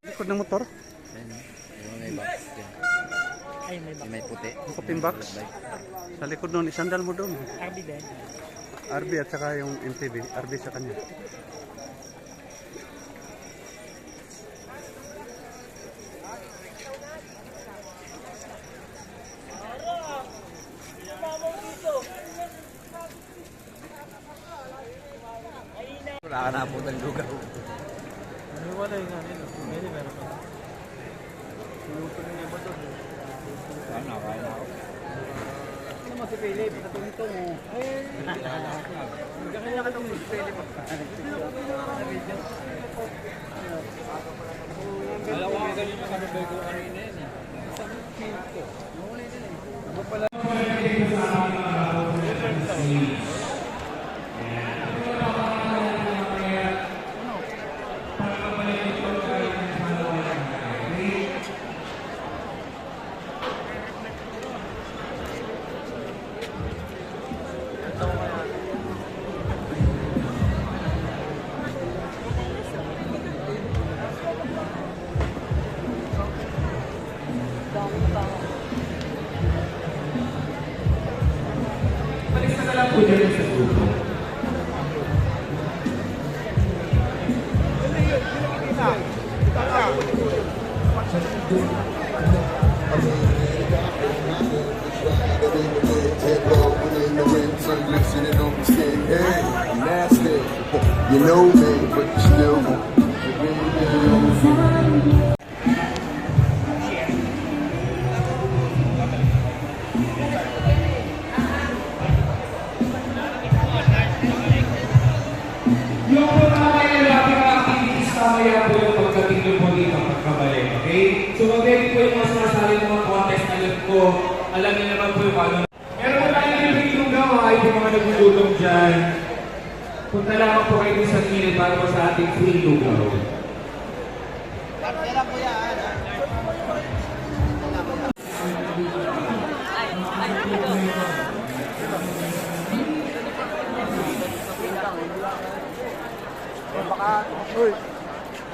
Likod ng motor? Ayun, yung may box din. Ay, may Yung may puti. Yung coping box? Sa likod nun, isandal mo doon. RB din. RB at saka yung MTV. RB sa kanya. Wala ka na po ng lugaw. Wala yung ano. Hindi meron pa. Luto ng iba doon. Kaya na ako. Ano mo si Philip? Natungtong mo. Kaya ka itong si Philip. Alam ko may ganyan makababay ko kanina yan eh. Sabi ko, Philip ko. Nawala din eh. Ano pala? You know me, but you still won't. Yung mga natin mga activities mamaya po yung pagdating nyo po dito pagkabalik, okay? So mag-ready po yung mga sinasali ng mga contest na yun po. Alam niyo naman po yung ano. Meron po tayo yung yung gawa, yung mga nagulutong dyan. Punta lang po kayo sa gilid para po sa ating free lugaw.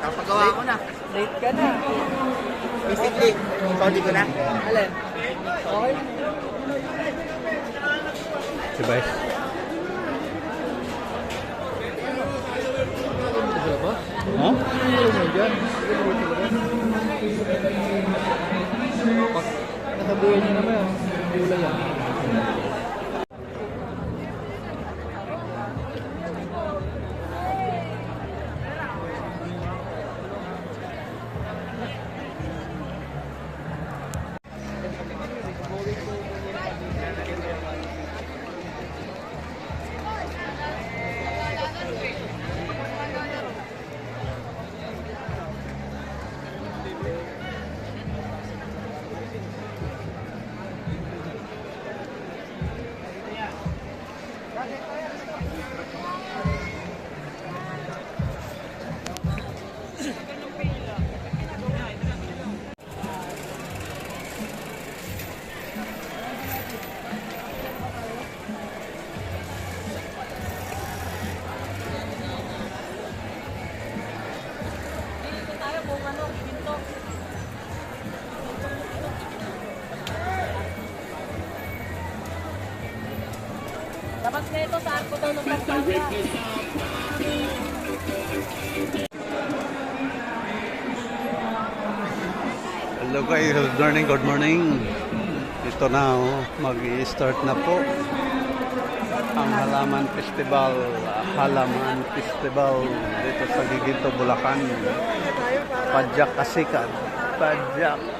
Kapagawa ko na. Late ka na. Basically, sorry ko na. Alin? Okay. Si Vice. Ha? Nakabuhay niya naman yan. Kulay yan. Dapat na ito sa arko daw ng pagkakita. Hello guys, good morning. Ito na, mag-i-start na po ang Halaman Festival. Halaman Festival dito sa Giginto, Bulacan. Padjak Kasikan. Padjak.